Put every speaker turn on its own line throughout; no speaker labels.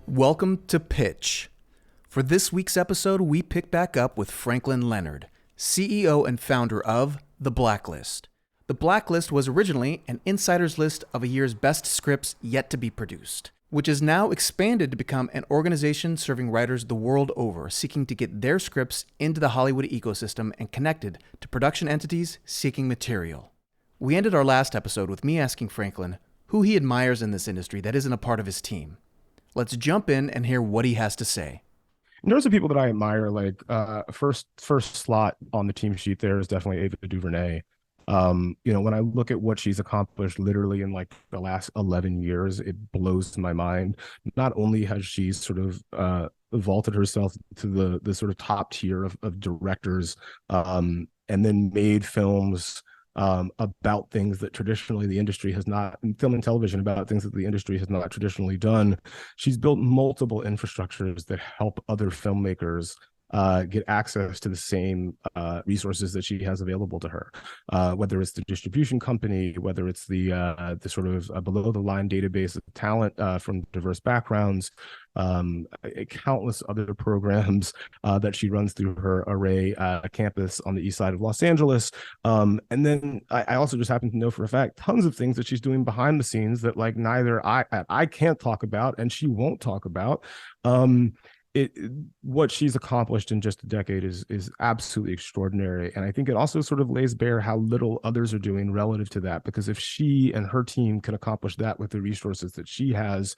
Welcome to Pitch. For this week's episode, we pick back up with Franklin Leonard, CEO and founder of The Black List. The Black List was originally an insider's list of a year's best scripts yet to be produced, which is now expanded to become an organization serving writers the world over, seeking to get their scripts into the Hollywood ecosystem and connected to production entities seeking material. We ended our last episode with me asking Franklin who he admires in this industry that isn't a part of his team. Let's jump in and hear what he has to say.
There's some people that I admire, like first slot on the team sheet there is definitely Ava DuVernay. When I look at what she's accomplished literally in like the last 11 years, it blows my mind. Not only has she sort of vaulted herself to the sort of top tier of directors, and then made films about things that traditionally the industry has not, film and television about things that the industry has not traditionally done. She's built multiple infrastructures that help other filmmakers get access to the same resources that she has available to her, whether it's the distribution company, whether it's the sort of below the line database of talent from diverse backgrounds, countless other programs that she runs through her Array campus on the east side of Los Angeles. And then I also just happen to know for a fact tons of things that she's doing behind the scenes that like neither I can't talk about and she won't talk about. What she's accomplished in just a decade is absolutely extraordinary. And I think it also sort of lays bare how little others are doing relative to that, because if she and her team can accomplish that with the resources that she has,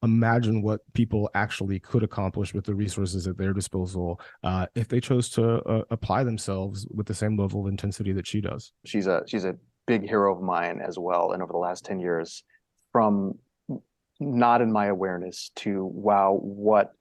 imagine what people actually could accomplish with the resources at their disposal if they chose to apply themselves with the same level of intensity that she does.
She's a big hero of mine as well. And over the last 10 years, from not in my awareness to wow, what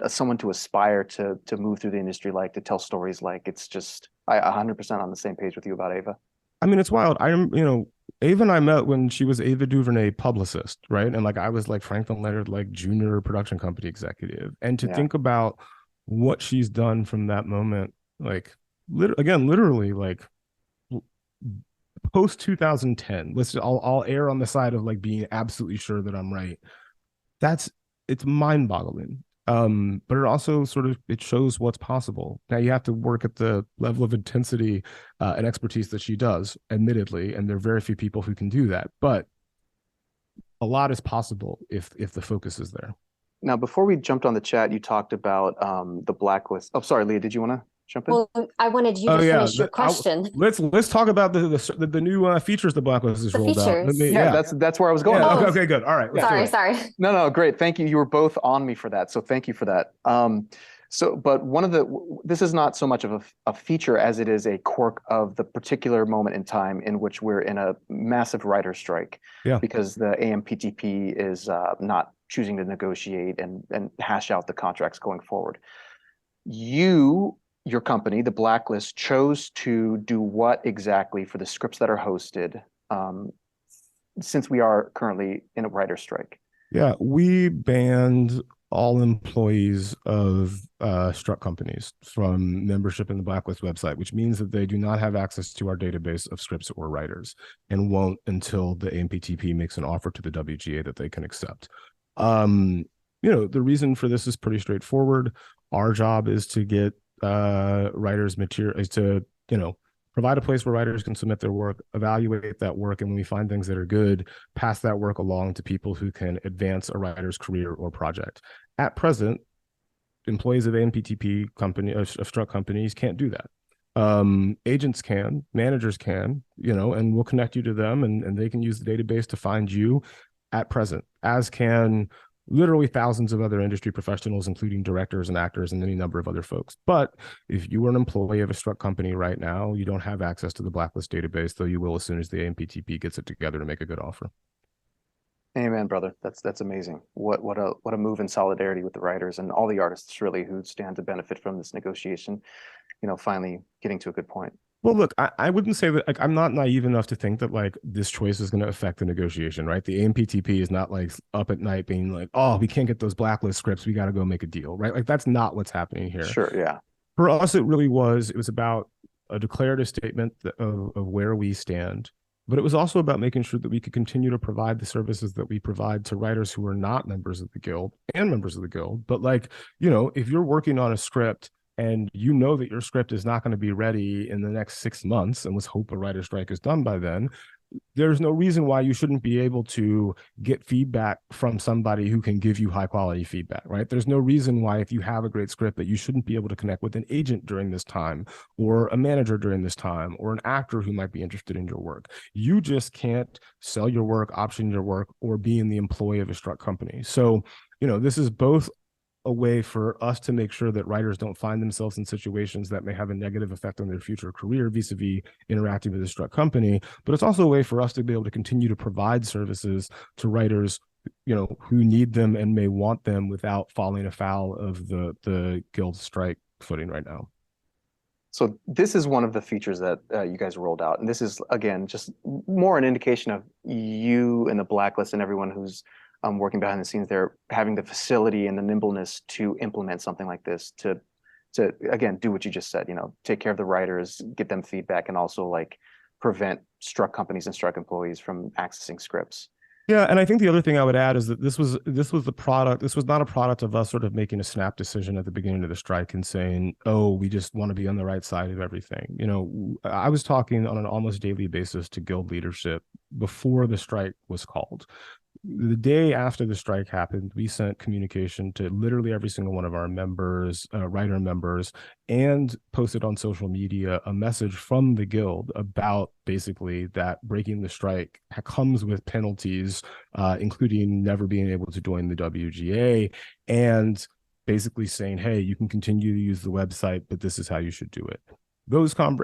someone to aspire to move through the industry, like to tell stories, like it's just, I 100% on the same page with you about Ava.
I mean, it's wild. Ava and I met when she was Ava DuVernay publicist, right? And like I was like Franklin Leonard, like junior production company executive. And to think about what she's done from that moment, like literally like post 2010. I'll err on the side of like being absolutely sure that I'm right. It's mind boggling. But it also it shows what's possible. Now you have to work at the level of intensity and expertise that she does, admittedly, and there are very few people who can do that. But a lot is possible if the focus is there.
Now, before we jumped on the chat, you talked about the Black List. Oh, sorry, Leah, did you want to jump in?
Well, I wanted you to finish your question.
Let's talk about the new features the Black List has rolled out.
That's where I was going.
Yeah, okay, good. All right.
Sorry.
No, great. Thank you. You were both on me for that, so thank you for that. But this is not so much of a feature as it is a quirk of the particular moment in time in which we're in a massive writer strike.
Yeah.
Because the AMPTP is not choosing to negotiate and hash out the contracts going forward. Your company, the Black List, chose to do what exactly for the scripts that are hosted, since we are currently in a writer strike?
Yeah, we banned all employees of struck companies from membership in the Black List website, which means that they do not have access to our database of scripts or writers, and won't until the AMPTP makes an offer to the WGA that they can accept. The reason for this is pretty straightforward. Our job is to get writers material, is to provide a place where writers can submit their work, evaluate that work, and when we find things that are good, pass that work along to people who can advance a writer's career or project. At present, employees of AMPTP of struck companies can't do that. Agents can, managers can, and we'll connect you to them, and they can use the database to find you at present, as can literally thousands of other industry professionals, including directors and actors and any number of other folks. But if you are an employee of a struck company right now, you don't have access to the Black List database, though you will as soon as the AMPTP gets it together to make a good offer.
Amen, brother. That's amazing. What a move in solidarity with the writers and all the artists really who stand to benefit from this negotiation, finally getting to a good point.
Well, look, I wouldn't say that, like, I'm not naive enough to think that like this choice is going to affect the negotiation, right? The AMPTP is not like up at night being like, oh, we can't get those Black List scripts, we got to go make a deal, right? Like that's not what's happening here.
Sure, yeah.
For us, it was about a declarative statement of where we stand, but it was also about making sure that we could continue to provide the services that we provide to writers who are not members of the guild and members of the guild. But like, if you're working on a script and you know that your script is not going to be ready in the next 6 months, and let's hope a writer's strike is done by then, there's no reason why you shouldn't be able to get feedback from somebody who can give you high quality feedback, right? There's no reason why, if you have a great script, that you shouldn't be able to connect with an agent during this time, or a manager during this time, or an actor who might be interested in your work. You just can't sell your work, option your work, or be in the employ of a struck company. So, this is both a way for us to make sure that writers don't find themselves in situations that may have a negative effect on their future career vis-a-vis interacting with a struck company, but it's also a way for us to be able to continue to provide services to writers who need them and may want them without falling afoul of the guild strike footing right now.
So this is one of the features that you guys rolled out, and this is, again, just more an indication of you and the Black List and everyone who's working behind the scenes there, having the facility and the nimbleness to implement something like this, to again, do what you just said, take care of the writers, get them feedback, and also like prevent struck companies and struck employees from accessing scripts.
Yeah, and I think the other thing I would add is that this was the product. This was not a product of us sort of making a snap decision at the beginning of the strike and saying, "Oh, we just want to be on the right side of everything." I was talking on an almost daily basis to guild leadership before the strike was called. The day after the strike happened, we sent communication to literally every single one of our members, writer members, and posted on social media a message from the guild about basically that breaking the strike comes with penalties, including never being able to join the WGA, and basically saying, hey, you can continue to use the website, but this is how you should do it.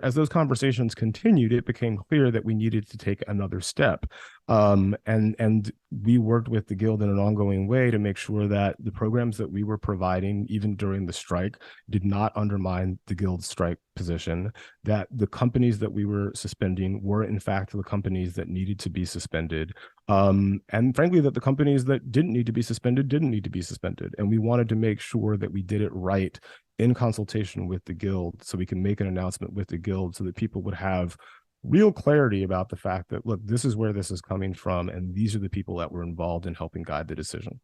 As those conversations continued, it became clear that we needed to take another step. And we worked with the guild in an ongoing way to make sure that the programs that we were providing, even during the strike, did not undermine the guild's strike position, that the companies that we were suspending were in fact the companies that needed to be suspended. And frankly, that the companies that didn't need to be suspended didn't need to be suspended. And we wanted to make sure that we did it right in consultation with the guild, so we can make an announcement with the guild so that people would have real clarity about the fact that, look, this is where this is coming from, and these are the people that were involved in helping guide the decision.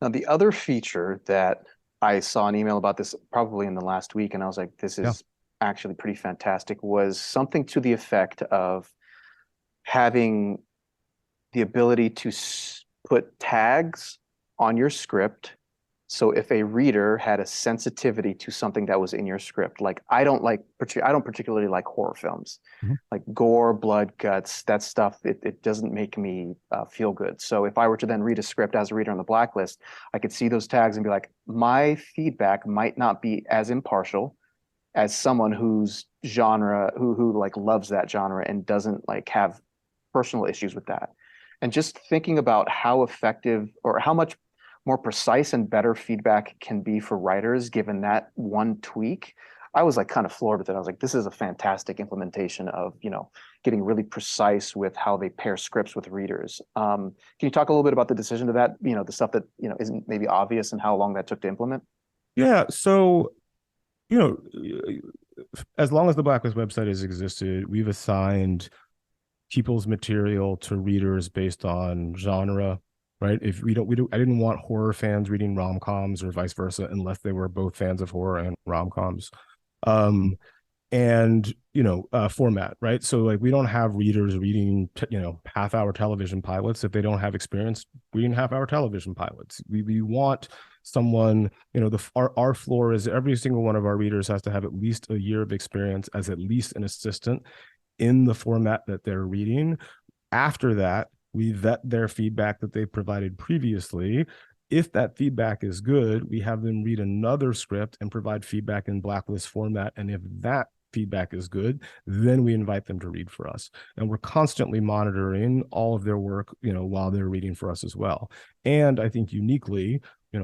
Now, the other feature that I saw an email about this probably in the last week, and I was like, this is actually pretty fantastic, was something to the effect of having the ability to put tags on your script. So if a reader had a sensitivity to something that was in your script, like I don't particularly like horror films, like gore, blood, guts, that stuff, it doesn't make me feel good. So if I were to then read a script as a reader on the Black List, I could see those tags and be like, my feedback might not be as impartial as someone whose genre, who like loves that genre and doesn't like have personal issues with that. And just thinking about how effective or how much more precise and better feedback can be for writers given that one tweak, I was like kind of floored with it. I was like, this is a fantastic implementation of, getting really precise with how they pair scripts with readers. Can you talk a little bit about the decision to that, the stuff that, isn't maybe obvious and how long that took to implement?
Yeah. So, as long as the Black List website has existed, we've assigned people's material to readers based on genre. Right. If I didn't want horror fans reading rom-coms or vice versa, unless they were both fans of horror and rom-coms. Format, right? So like, we don't have readers reading, half-hour television pilots if they don't have experience reading half-hour television pilots. We want someone, our floor is every single one of our readers has to have at least a year of experience as at least an assistant in the format that they're reading. After that, we vet their feedback that they provided previously. If that feedback is good, we have them read another script and provide feedback in Black List format. And if that feedback is good, then we invite them to read for us. And we're constantly monitoring all of their work, while they're reading for us as well. And I think uniquely,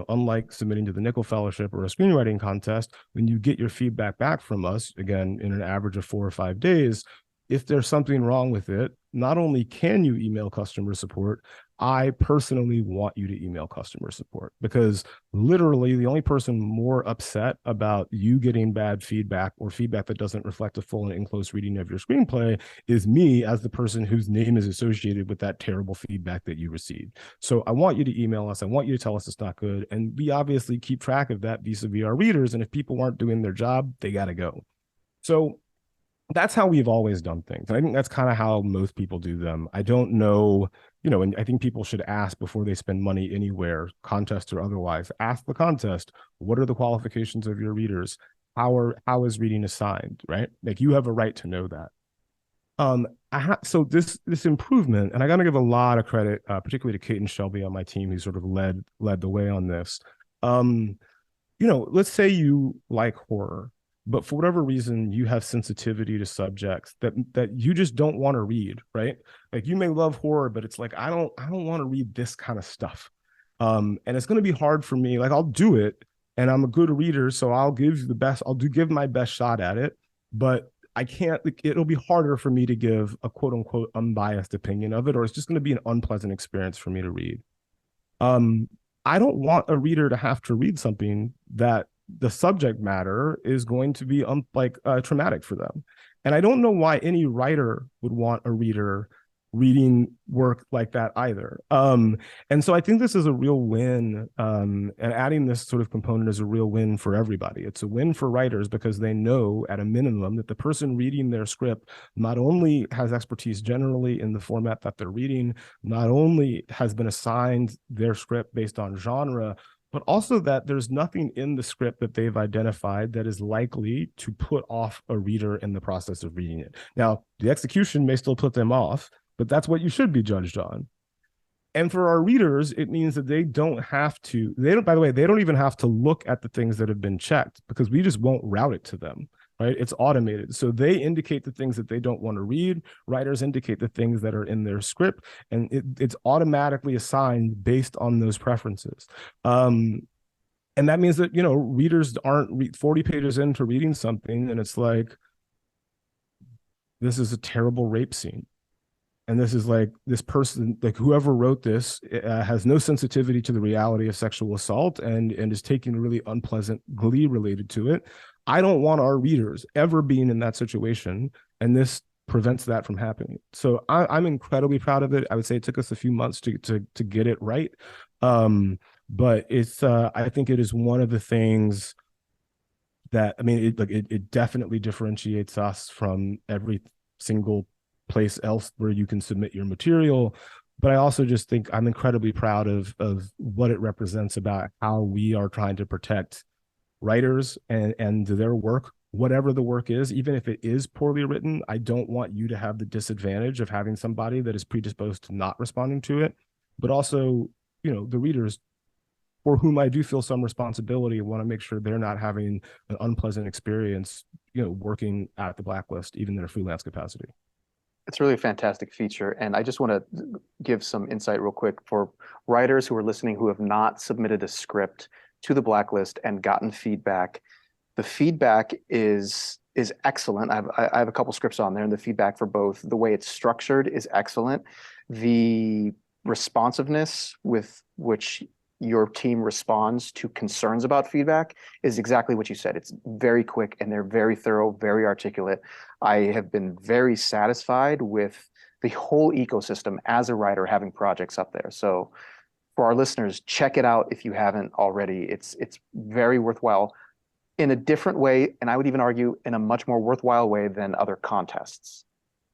unlike submitting to the Nickel Fellowship or a screenwriting contest, when you get your feedback back from us, again, in an average of 4 or 5 days, if there's something wrong with it, not only can you email customer support, I personally want you to email customer support, because literally the only person more upset about you getting bad feedback or feedback that doesn't reflect a full and in-close reading of your screenplay is me, as the person whose name is associated with that terrible feedback that you received. So I want you to email us. I want you to tell us it's not good. And we obviously keep track of that vis-a-vis our readers. And if people aren't doing their job, they got to go. So that's how we've always done things. And I think that's kind of how most people do them. I don't know, and I think people should ask before they spend money anywhere, contest or otherwise. Ask the contest, what are the qualifications of your readers? How is reading assigned, right? Like, you have a right to know that. So this improvement, and I got to give a lot of credit, particularly to Kate and Shelby on my team, who sort of led the way on this. Let's say you like horror, but for whatever reason, you have sensitivity to subjects that you just don't want to read, right? Like, you may love horror, but it's like, I don't want to read this kind of stuff. And it's going to be hard for me. Like, I'll do it, and I'm a good reader, so I'll give give my best shot at it, but I can't, it'll be harder for me to give a quote unquote unbiased opinion of it, or it's just going to be an unpleasant experience for me to read. I don't want a reader to have to read something that the subject matter is going to be traumatic for them. And I don't know why any writer would want a reader reading work like that either. And so I think this is a real win. And adding this sort of component is a real win for everybody. It's a win for writers, because they know at a minimum that the person reading their script not only has expertise generally in the format that they're reading, not only has been assigned their script based on genre, but also that there's nothing in the script that they've identified that is likely to put off a reader in the process of reading it. Now, the execution may still put them off, but that's what you should be judged on. And for our readers, it means that they don't even have to look at the things that have been checked, because we just won't route it to them, right? It's automated. So they indicate the things that they don't want to read. Writers indicate the things that are in their script, and it's automatically assigned based on those preferences. And that means that, readers aren't 40 pages into reading something, and it's like, this is a terrible rape scene. And this is like, this person, like whoever wrote this, has no sensitivity to the reality of sexual assault and is taking really unpleasant glee related to it. I don't want our readers ever being in that situation, and this prevents that from happening. So I'm incredibly proud of it. I would say it took us a few months to get it right. But it's I think it is one of the things that, it definitely differentiates us from every single place else where you can submit your material. But I also just think I'm incredibly proud of what it represents about how we are trying to protect writers and their work, whatever the work is. Even if it is poorly written, I don't want you to have the disadvantage of having somebody that is predisposed to not responding to it. But also, the readers, for whom I do feel some responsibility, want to make sure they're not having an unpleasant experience, working at the Black List, even in their freelance capacity.
It's really a fantastic feature. And I just want to give some insight real quick for writers who are listening who have not submitted a script to the Black List and gotten feedback. The feedback is excellent. I have a couple scripts on there, and the feedback for both, the way it's structured is excellent. The responsiveness with which your team responds to concerns about feedback is exactly what you said. It's very quick, and they're very thorough, very articulate. I have been very satisfied with the whole ecosystem as a writer having projects up there. So for our listeners, check it out if you haven't already. It's very worthwhile in a different way, and I would even argue in a much more worthwhile way than other contests.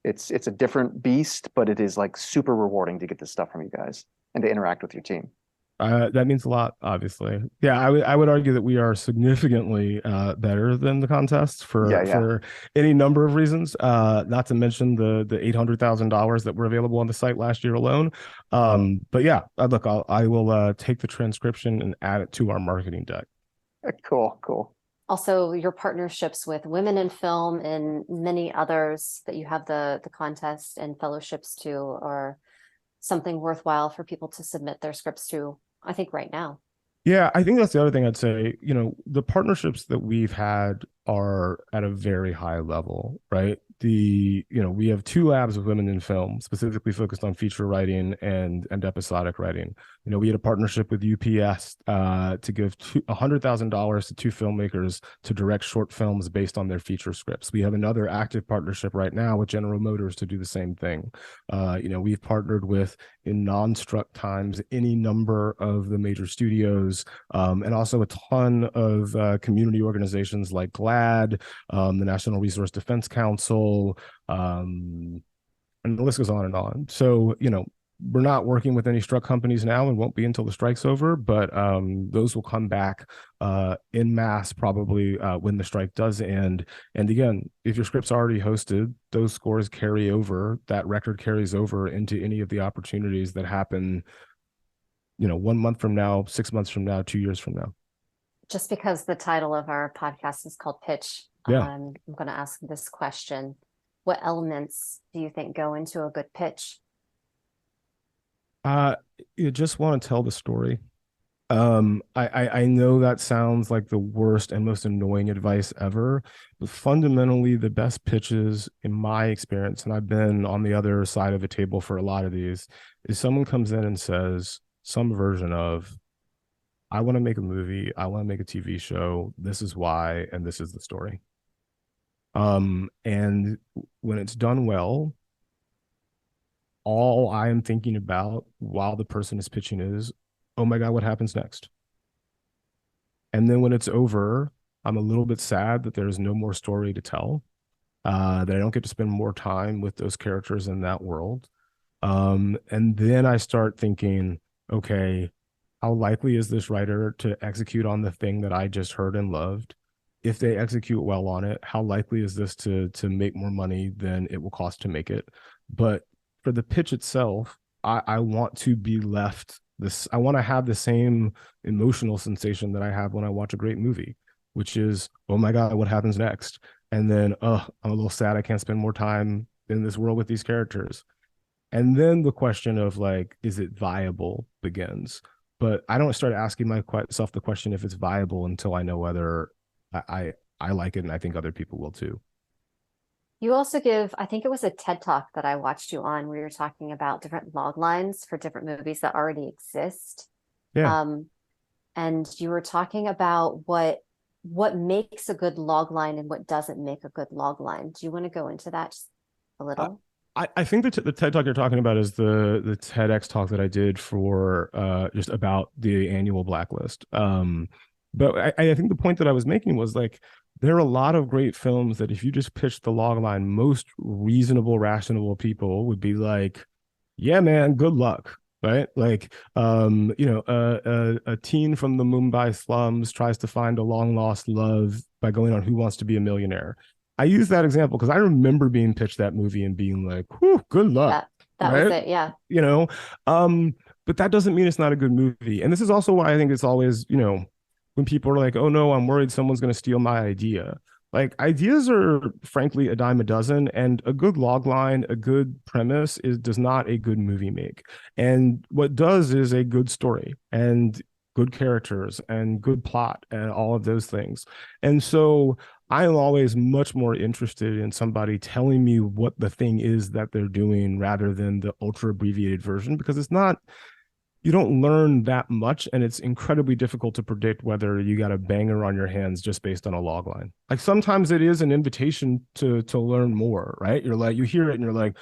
It's a different beast, but it is like super rewarding to get this stuff from you guys and to interact with your team.
That means a lot, obviously. Yeah, I would argue that we are significantly better than the contest for any number of reasons. Not to mention the $800,000 that were available on the site last year alone. But yeah, look, I will take the transcription and add it to our marketing deck.
Cool.
Also, your partnerships with Women in Film and many others that you have the contest and fellowships to are something worthwhile for people to submit their scripts to, I think, right now.
Yeah, I think that's the other thing I'd say. The partnerships that we've had are at a very high level, right? We have 2 labs of women in film specifically focused on feature writing and episodic writing. We had a partnership with UPS to give $100,000 to 2 filmmakers to direct short films based on their feature scripts. We have another active partnership right now with General Motors to do the same thing. We've partnered with, in non-struck times, any number of the major studios, and also a ton of community organizations like GLAD, the National Resource Defense Council, and the list goes on and on. So, we're not working with any struck companies now and won't be until the strike's over, but those will come back in mass probably when the strike does end. And again, if your script's already hosted, those scores carry over, that record carries over into any of the opportunities that happen, 1 month from now, 6 months from now, 2 years from now.
Just because the title of our podcast is called Pitch,
Yeah.
I'm going to ask this question. What elements do you think go into a good pitch?
You just want to tell the story. I know that sounds like the worst and most annoying advice ever, but fundamentally the best pitches, in my experience, and I've been on the other side of the table for a lot of these, is someone comes in and says some version of, I want to make a movie, I want to make a TV show, this is why, and this is the story. And when it's done well, all I am thinking about while the person is pitching is, oh my God, what happens next? And then when it's over, I'm a little bit sad that there's no more story to tell, that I don't get to spend more time with those characters in that world. And then I start thinking, okay, how likely is this writer to execute on the thing that I just heard and loved? If they execute well on it, how likely is this to make more money than it will cost to make it? But for the pitch itself, I want to be left this. I want to have the same emotional sensation that I have when I watch a great movie, which is, oh my God, what happens next? And then, I'm a little sad I can't spend more time in this world with these characters. And then the question of like, is it viable begins. But I don't start asking myself the question if it's viable until I know whether I like it, and I think other people will too.
You also give, I think it was a TED Talk that I watched you on where you're talking about different log lines for different movies that already exist.
Yeah.
And you were talking about what makes a good log line and what doesn't make a good log line. Do you want to go into that just a little?
I think the TED Talk you're talking about is the TEDx talk that I did for just about the annual Black List. But I think the point that I was making was like, there are a lot of great films that if you just pitch the log line, most reasonable, rational people would be like, yeah, man, good luck. Right. Like, a teen from the Mumbai slums tries to find a long lost love by going on Who Wants to Be a Millionaire. I use that example because I remember being pitched that movie and being like, whew, good luck.
That
right?
was it. Yeah.
But that doesn't mean it's not a good movie. And this is also why I think it's always, when people are like, oh no, I'm worried someone's going to steal my idea. Like, ideas are frankly a dime a dozen, and a good log line, a good premise does not a good movie make. And what does is a good story and good characters and good plot and all of those things. And so I'm always much more interested in somebody telling me what the thing is that they're doing rather than the ultra abbreviated version, because you don't learn that much, and it's incredibly difficult to predict whether you got a banger on your hands just based on a log line. Like, sometimes it is an invitation to learn more, right? You're like, you hear it and you're like,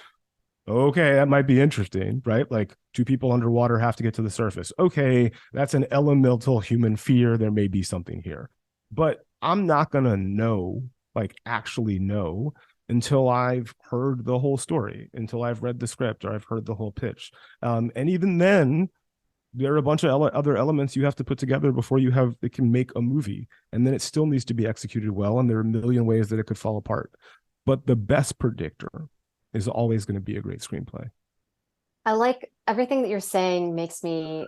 okay, that might be interesting, right? Like, 2 people underwater have to get to the surface. Okay, that's an elemental human fear. There may be something here. But I'm not going to actually know until I've heard the whole story, until I've read the script or I've heard the whole pitch. And even then, there are a bunch of other elements you have to put together before it can make a movie. And then it still needs to be executed well. And there are a million ways that it could fall apart. But the best predictor is always going to be a great screenplay.
I like everything that you're saying makes me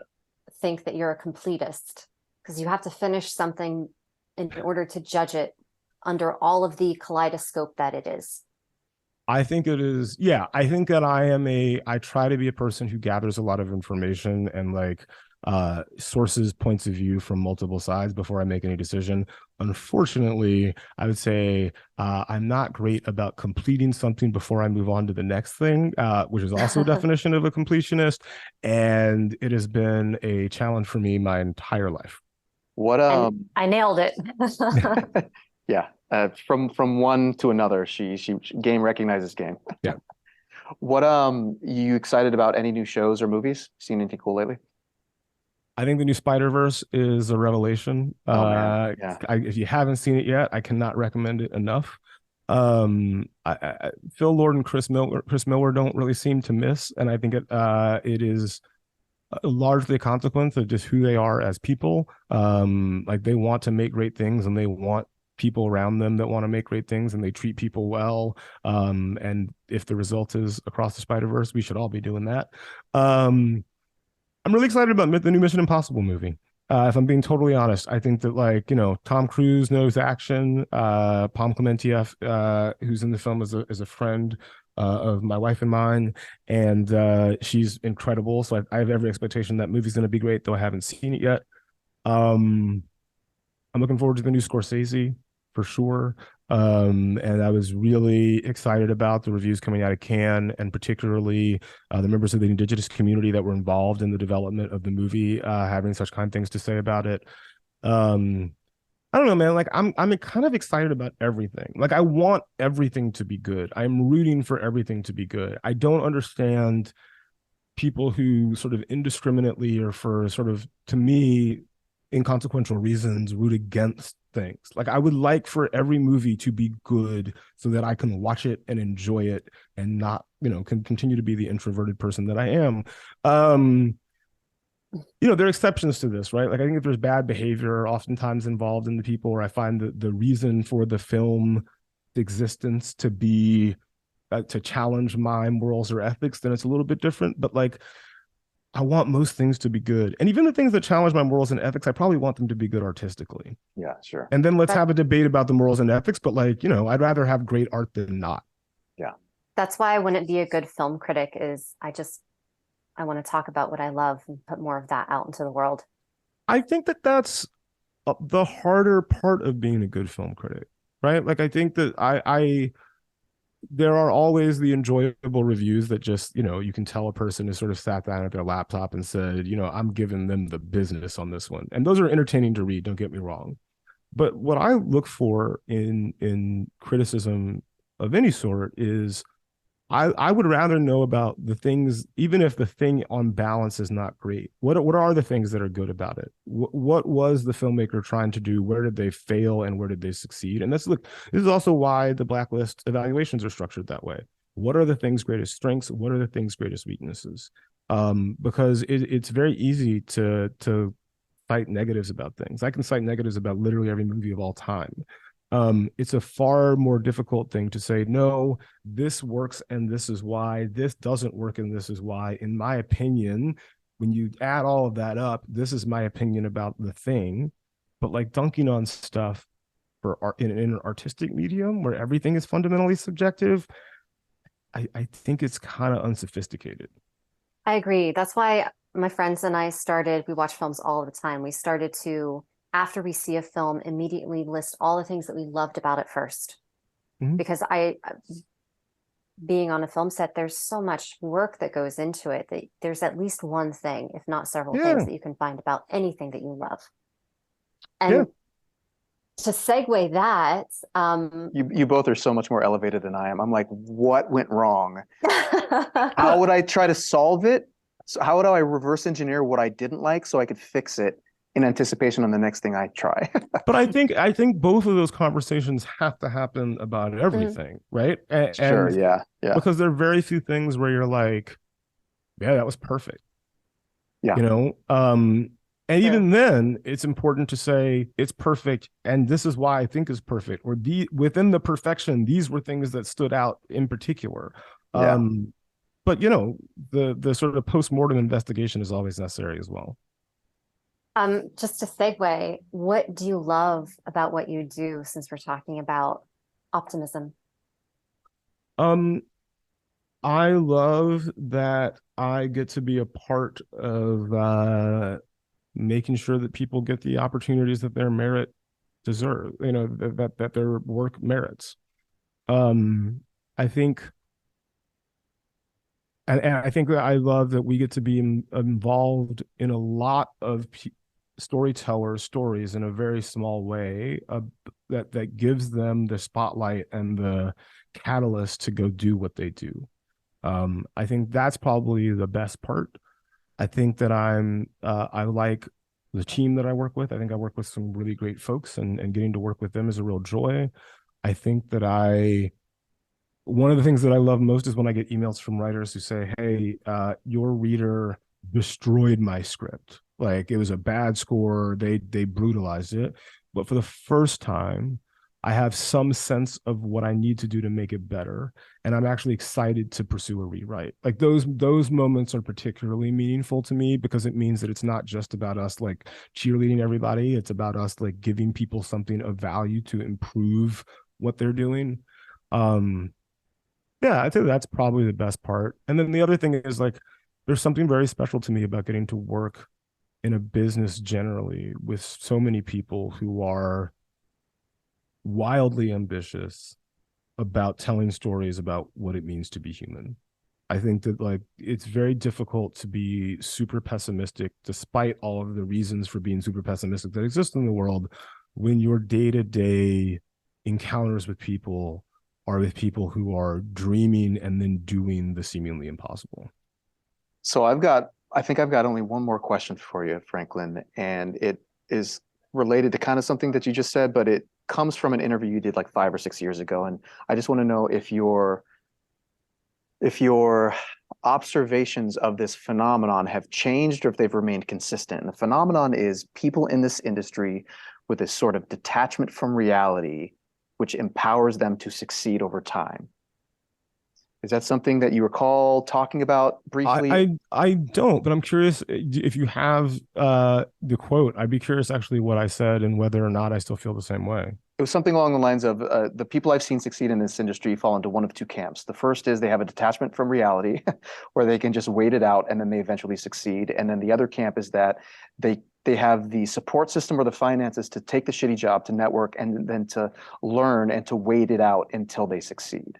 think that you're a completist, because you have to finish something in order to judge it under all of the kaleidoscope that it is.
I think it is. Yeah, I think that I try to be a person who gathers a lot of information and sources, points of view from multiple sides before I make any decision. Unfortunately, I would say I'm not great about completing something before I move on to the next thing, which is also a definition of a completionist. And it has been a challenge for me my entire life.
What
And I nailed it.
yeah, from one to another, she game recognizes game.
Yeah.
What you excited about any new shows or movies? Seen anything cool lately?
I think the new Spider-Verse is a revelation.
Oh man, yeah.
If you haven't seen it yet, I cannot recommend it enough. Phil Lord and Chris Miller don't really seem to miss, and I think it is largely a consequence of just who they are as people. Like they want to make great things, and they want people around them that want to make great things, and they treat people well. And if the result is Across the Spider-Verse, we should all be doing that. I'm really excited about the new Mission Impossible movie. If I'm being totally honest, I think that like, Tom Cruise knows action. Pom Klementieff, who's in the film is a friend of my wife and mine, and she's incredible. So I have every expectation that movie's going to be great, though I haven't seen it yet. I'm looking forward to the new Scorsese for sure. And I was really excited about the reviews coming out of Cannes, and particularly the members of the indigenous community that were involved in the development of the movie, having such kind things to say about it. I don't know, man. Like I'm kind of excited about everything. Like I want everything to be good. I'm rooting for everything to be good. I don't understand people who sort of indiscriminately or for sort of, to me, inconsequential reasons root against things. Like I would like for every movie to be good so that I can watch it and enjoy it and not, can continue to be the introverted person that I am. There are exceptions to this, right? Like I think if there's bad behavior oftentimes involved in the people, where I find that the reason for the film existence to be to challenge my morals or ethics, then it's a little bit different. But like I want most things to be good. And even the things that challenge my morals and ethics, I probably want them to be good artistically.
Yeah, sure.
And then let's have a debate about the morals and ethics, but like, I'd rather have great art than not.
Yeah.
That's why I wouldn't be a good film critic. I want to talk about what I love and put more of that out into the world.
I think that that's the harder part of being a good film critic, right? Like I think that there are always the enjoyable reviews that just, you can tell a person has sort of sat down at their laptop and said, I'm giving them the business on this one. And those are entertaining to read, don't get me wrong. But what I look for in criticism of any sort is I would rather know about the things, even if the thing on balance is not great. What are the things that are good about it? What was the filmmaker trying to do? Where did they fail and where did they succeed? And this is also why the Black List evaluations are structured that way. What are the things' greatest strengths? What are the things' greatest weaknesses? Because it's very easy to cite negatives about things. I can cite negatives about literally every movie of all time. It's a far more difficult thing to say, no, this works and this is why, this doesn't work and this is why. In my opinion, when you add all of that up, this is my opinion about the thing. But like dunking on stuff in an artistic medium where everything is fundamentally subjective, I think it's kind of unsophisticated.
I agree. That's why my friends and I we watch films all the time. We started to, after we see a film, immediately list all the things that we loved about it first. Mm-hmm. Because being on a film set, there's so much work that goes into it that there's at least one thing, if not several things that you can find about anything that you love. And to segue that,
you both are so much more elevated than I am. I'm like, what went wrong? How would I try to solve it? So how would I reverse engineer what I didn't like so I could fix it in anticipation on the next thing I try?
But I think both of those conversations have to happen about everything, right?
Sure, yeah.
Because there are very few things where you're like, yeah, that was perfect.
Yeah.
And even then, it's important to say it's perfect, and this is why I think is perfect. Or within the perfection, these were things that stood out in particular.
Yeah.
But the sort of post-mortem investigation is always necessary as well.
Just to segue, what do you love about what you do, since we're talking about optimism?
I love that I get to be a part of making sure that people get the opportunities that their merit deserve, that their work merits. I think, and I think that I love that we get to be involved in a lot of storytellers' stories in a very small way, that gives them the spotlight and the catalyst to go do what they do. I think that's probably the best part. I think that I like the team that I work with. I think I work with some really great folks, and getting to work with them is a real joy. I think that one of the things that I love most is when I get emails from writers who say, hey, your reader destroyed my script. Like, it was a bad score. They brutalized it. But for the first time, I have some sense of what I need to do to make it better. And I'm actually excited to pursue a rewrite. Like, those moments are particularly meaningful to me, because it means that it's not just about us like cheerleading everybody. It's about us like giving people something of value to improve what they're doing. Yeah, I'd say that's probably the best part. And then the other thing is, like, there's something very special to me about getting to work in a business generally with so many people who are wildly ambitious about telling stories about what it means to be human. I think that, like, it's very difficult to be super pessimistic, despite all of the reasons for being super pessimistic that exist in the world, when your day-to-day encounters with people are with people who are dreaming and then doing the seemingly impossible.
So I think I've got only one more question for you, Franklin, and it is related to kind of something that you just said, but it comes from an interview you did like 5 or 6 years ago. And I just want to know if your observations of this phenomenon have changed or if they've remained consistent. And the phenomenon is people in this industry with this sort of detachment from reality, which empowers them to succeed over time. Is that something that you recall talking about briefly?
I don't, but I'm curious if you have the quote. I'd be curious actually what I said and whether or not I still feel the same way.
It was something along the lines of the people I've seen succeed in this industry fall into one of two camps. The first is they have a detachment from reality where they can just wait it out and then they eventually succeed. And then the other camp is that they have the support system or the finances to take the shitty job, to network, and then to learn and to wait it out until they succeed.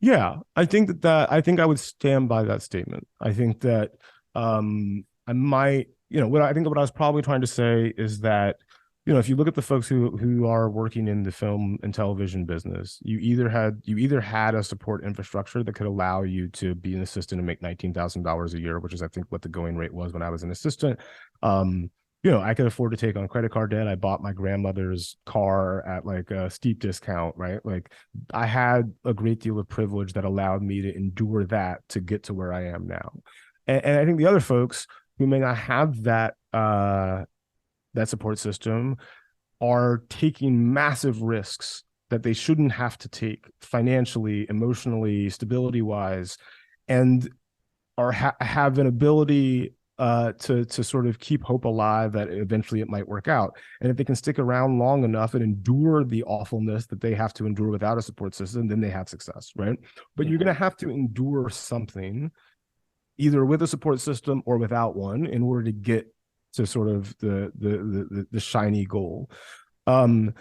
Yeah, I think I think I would stand by that statement. I think that I might, what I was probably trying to say is that, if you look at the folks who are working in the film and television business, you either had a support infrastructure that could allow you to be an assistant and make $19,000 a year, which is I think what the going rate was when I was an assistant. I could afford to take on credit card debt. I bought my grandmother's car at like a steep discount, right? Like, I had a great deal of privilege that allowed me to endure that to get to where I am now. And I think the other folks who may not have that support system are taking massive risks that they shouldn't have to take financially, emotionally, stability-wise, and have an ability to sort of keep hope alive that eventually it might work out. And if they can stick around long enough and endure the awfulness that they have to endure without a support system, then they have success, right? But you're going to have to endure something, either with a support system or without one, in order to get to sort of the shiny goal. And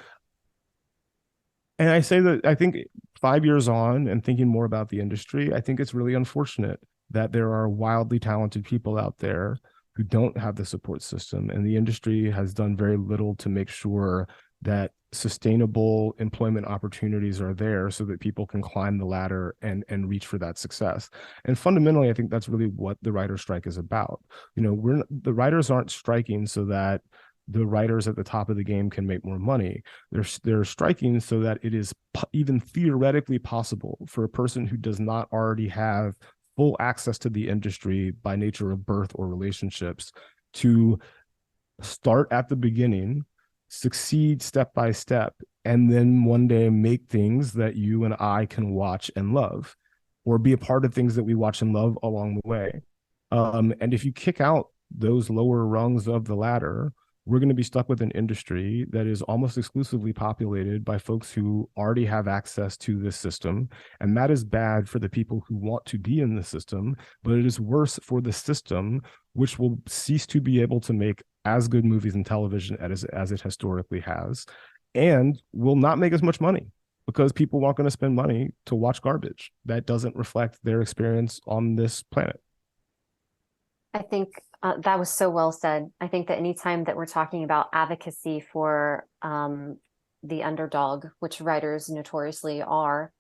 I say that I think 5 years on and thinking more about the industry, I think it's really unfortunate that there are wildly talented people out there who don't have the support system, and the industry has done very little to make sure that sustainable employment opportunities are there so that people can climb the ladder and reach for that success. And fundamentally, I think that's really what the writer's strike is about. The writers aren't striking so that the writers at the top of the game can make more money. They're striking so that it is even theoretically possible for a person who does not already have full access to the industry by nature of birth or relationships to start at the beginning, succeed step by step, and then one day make things that you and I can watch and love, or be a part of things that we watch and love along the way. And if you kick out those lower rungs of the ladder, we're going to be stuck with an industry that is almost exclusively populated by folks who already have access to this system. And that is bad for the people who want to be in the system, but it is worse for the system, which will cease to be able to make as good movies and television as it historically has, and will not make as much money because people aren't going to spend money to watch garbage that doesn't reflect their experience on this planet.
I think that was so well said. I think that anytime that we're talking about advocacy for the underdog, which writers notoriously are,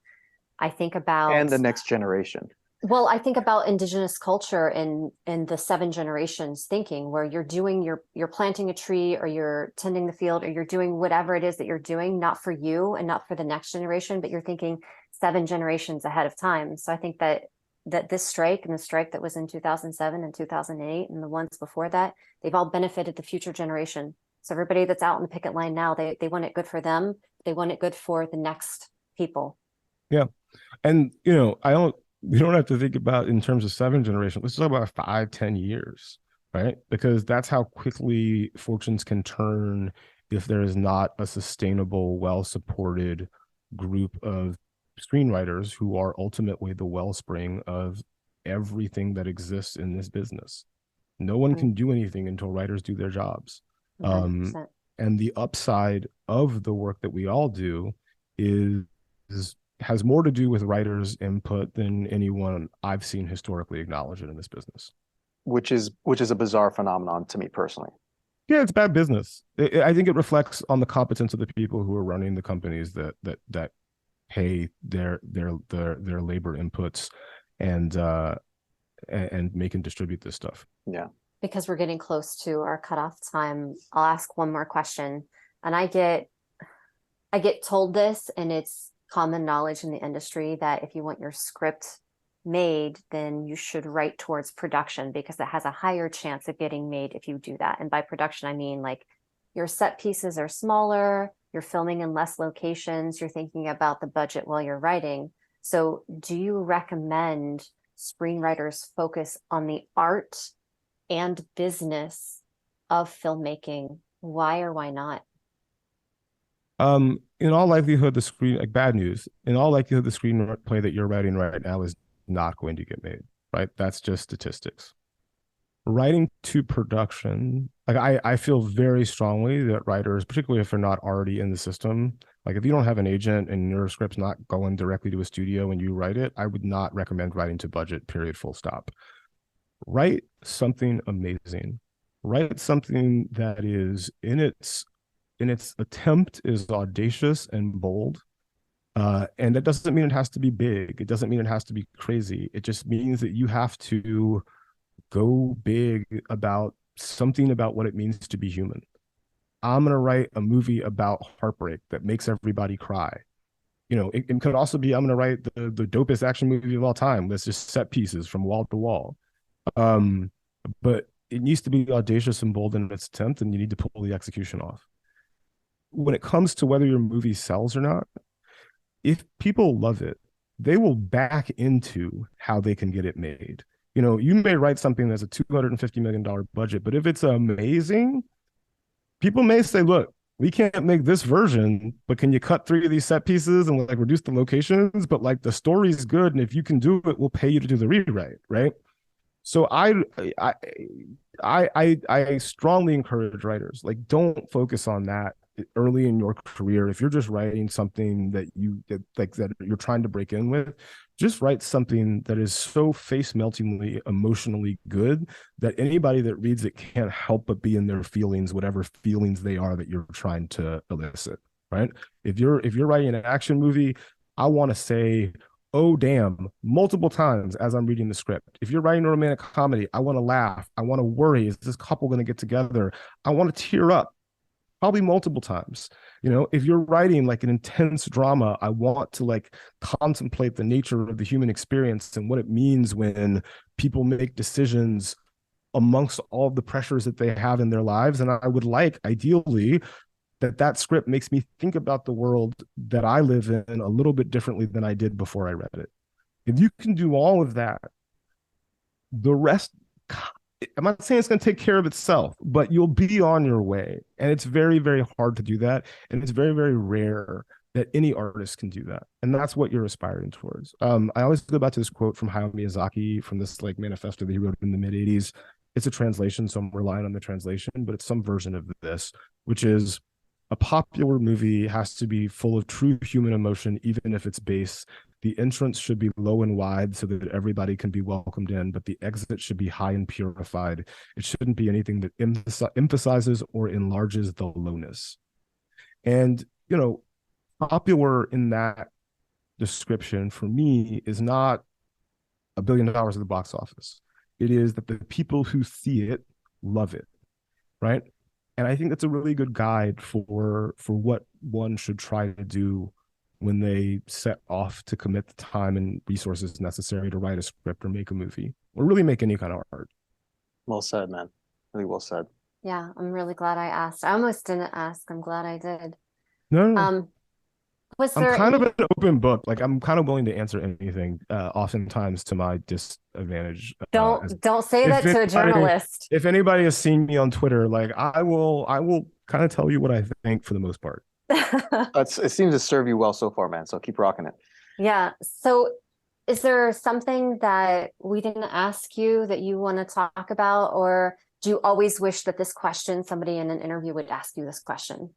I think about
and the next generation.
Well, I think about indigenous culture and the 7 generations thinking, where you're planting a tree, or you're tending the field, or you're doing whatever it is that you're doing, not for you and not for the next generation, but you're thinking 7 generations ahead of time. So I think that this strike, and the strike that was in 2007 and 2008 and the ones before that, they've all benefited the future generation. So everybody that's out in the picket line now, they want it good for them. They want it good for the next people.
Yeah. And, we don't have to think about in terms of 7 generations. Let's talk about 5-10 years, right? Because that's how quickly fortunes can turn if there is not a sustainable, well-supported group of screenwriters who are ultimately the wellspring of everything that exists in this business. No one can do anything until writers do their jobs. And the upside of the work that we all do has more to do with writers' input than anyone I've seen historically acknowledge it in this business.
Which is a bizarre phenomenon to me personally.
Yeah, it's bad business. I think it reflects on the competence of the people who are running the companies that pay their labor inputs and make and distribute this stuff.
Yeah.
Because we're getting close to our cutoff time, I'll ask one more question. And I get told this, and it's common knowledge in the industry, that if you want your script made, then you should write towards production, because it has a higher chance of getting made if you do that. And by production, I mean like your set pieces are smaller, you're filming in less locations, you're thinking about the budget while you're writing. So do you recommend screenwriters focus on the art and business of filmmaking? Why or why not?
In all likelihood, bad news, in all likelihood, the screenplay that you're writing right now is not going to get made, right? That's just statistics. Writing to production, I feel very strongly that writers, particularly if they're not already in the system, like if you don't have an agent and your script's not going directly to a studio and you write it, I would not recommend writing to budget, period, full stop. Write something amazing. Write something that is in its attempt is audacious and bold. And that doesn't mean it has to be big. It doesn't mean it has to be crazy. It just means that you have to go big about something about what it means to be human. I'm going to write a movie about heartbreak that makes everybody cry. It could also be, I'm going to write the dopest action movie of all time. That's just set pieces from wall to wall. But it needs to be audacious and bold in its attempt, and you need to pull the execution off. When it comes to whether your movie sells or not, if people love it, they will back into how they can get it made. You may write something that's a $250 million budget, but if it's amazing, people may say, look, we can't make this version, but can you cut 3 of these set pieces and reduce the locations? But the story's good, and if you can do it, we'll pay you to do the rewrite, right? So I strongly encourage writers, don't focus on that early in your career. If you're just writing something that you're trying to break in with, just write something that is so face-meltingly emotionally good that anybody that reads it can't help but be in their feelings, whatever feelings they are that you're trying to elicit, right? If you're writing an action movie, I want to say, oh damn, multiple times as I'm reading the script. If you're writing a romantic comedy, I want to laugh, I want to worry, is this couple going to get together? I want to tear up, probably multiple times. If you're writing an intense drama, I want to contemplate the nature of the human experience and what it means when people make decisions amongst all the pressures that they have in their lives. And I would ideally, that script makes me think about the world that I live in a little bit differently than I did before I read it. If you can do all of that, the rest I'm not saying it's going to take care of itself, but you'll be on your way. And it's very, very hard to do that. And it's very, very rare that any artist can do that. And that's what you're aspiring towards. I always go back to this quote from Hayao Miyazaki from this like manifesto that he wrote in the mid 80s. It's a translation, so I'm relying on the translation, but it's some version of this, which is a popular movie has to be full of true human emotion, even if it's base. The entrance should be low and wide so that everybody can be welcomed in, but the exit should be high and purified. It shouldn't be anything that emphasizes or enlarges the lowness. And, popular in that description for me is not $1 billion at the box office. It is that the people who see it love it, right? And I think that's a really good guide for what one should try to do when they set off to commit the time and resources necessary to write a script or make a movie or really make any kind of art.
Well said, man. Really well said.
Yeah, I'm really glad I asked. I almost didn't ask. I'm glad I did.
No.
Was
I'm
there
kind
any...
of an open book. Like I'm kind of willing to answer anything, oftentimes to my disadvantage.
Don't say that to a journalist.
If anybody has seen me on Twitter, like I will kind of tell you what I think for the most part.
It seems to serve you well so far, man. So keep rocking it.
Yeah. So is there something that we didn't ask you that you want to talk about, or do you always wish that this question, somebody in an interview would ask you this question?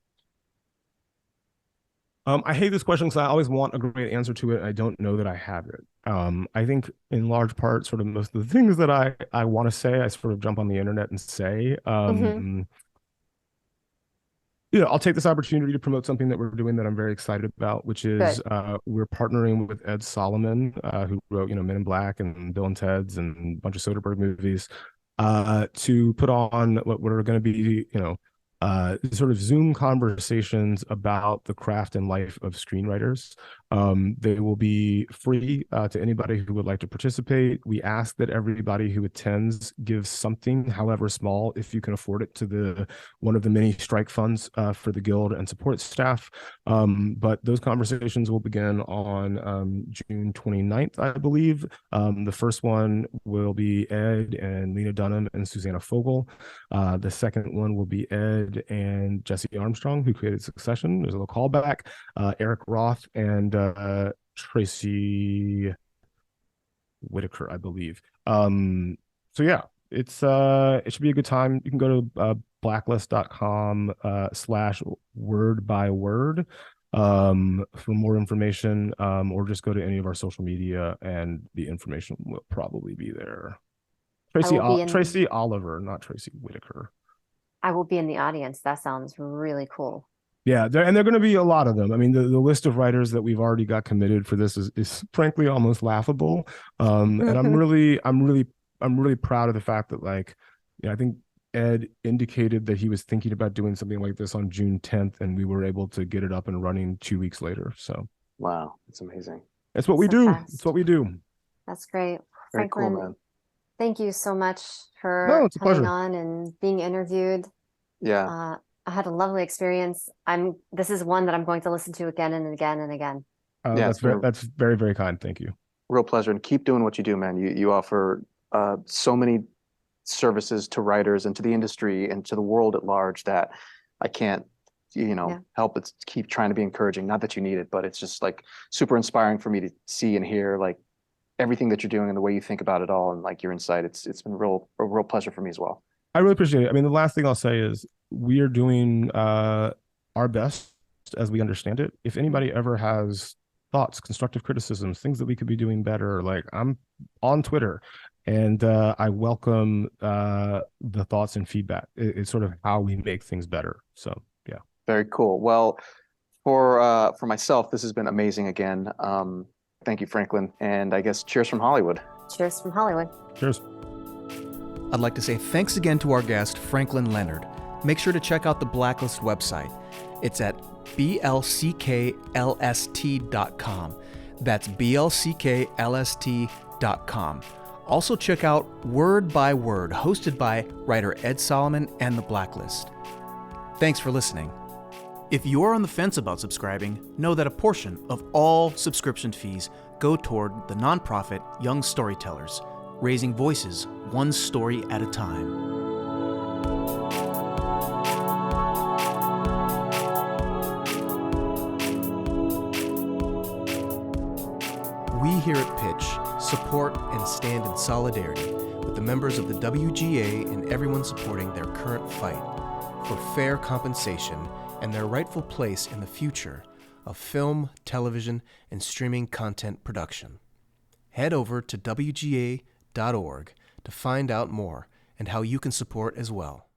I hate this question because I always want a great answer to it. And I don't know that I have it. I think in large part, sort of most of the things that I want to say, I sort of jump on the internet and say. I'll take this opportunity to promote something that we're doing that I'm very excited about, which is we're partnering with Ed Solomon, who wrote, Men in Black and Bill and Ted's and a bunch of Soderbergh movies, to put on what are going to be, sort of Zoom conversations about the craft and life of screenwriters. They will be free to anybody who would like to participate. We ask that everybody who attends gives something, however small, if you can afford it, to one of the many strike funds for the Guild and support staff. But those conversations will begin on June 29th, I believe. The first one will be Ed and Lena Dunham and Susanna Fogel. The second one will be Ed and Jesse Armstrong, who created Succession. There's a little callback. Eric Roth and Tracy Whitaker, I believe. So yeah, it should be a good time. You can go to blacklist.com /word-by-word for more information, or just go to any of our social media and the information will probably be there. Tracy Oliver, not Tracy Whitaker.
I will be in the audience. That sounds really cool.
Yeah, there are going to be a lot of them. I mean, the list of writers that we've already got committed for this is frankly almost laughable. And I'm really proud of the fact that, I think Ed indicated that he was thinking about doing something like this on June 10th, and we were able to get it up and running 2 weeks later. So
wow, that's amazing.
That's what we do. It's what we do.
That's great.
Very
Franklin,
cool, man.
Thank you so much for coming on and being interviewed.
Yeah.
I had a lovely experience. This is one that I'm going to listen to again and again and again.
That's very, very kind. Thank you.
Real pleasure. And keep doing what you do, man. You offer so many services to writers and to the industry and to the world at large that I can't, help but keep trying to be encouraging. Not that you need it, but it's just super inspiring for me to see and hear everything that you're doing and the way you think about it all and your insight. It's been a real pleasure for me as well.
I really appreciate it. I mean, the last thing I'll say is we are doing our best as we understand it. If anybody ever has thoughts, constructive criticisms, things that we could be doing better, I'm on Twitter and I welcome the thoughts and feedback. It's sort of how we make things better. So yeah.
Very cool. Well, for myself, this has been amazing again. Thank you, Franklin. And I guess cheers from Hollywood.
Cheers from Hollywood.
Cheers.
I'd like to say thanks again to our guest, Franklin Leonard. Make sure to check out the Black List website. It's at blcklst.com. That's blcklst.com. Also check out Word by Word, hosted by writer Ed Solomon and the Black List. Thanks for listening. If you're on the fence about subscribing, know that a portion of all subscription fees go toward the nonprofit Young Storytellers. raising voices one story at a time. We here at Pitch support and stand in solidarity with the members of the WGA and everyone supporting their current fight for fair compensation and their rightful place in the future of film, television, and streaming content production. Head over to WGA.org to find out more and how you can support as well.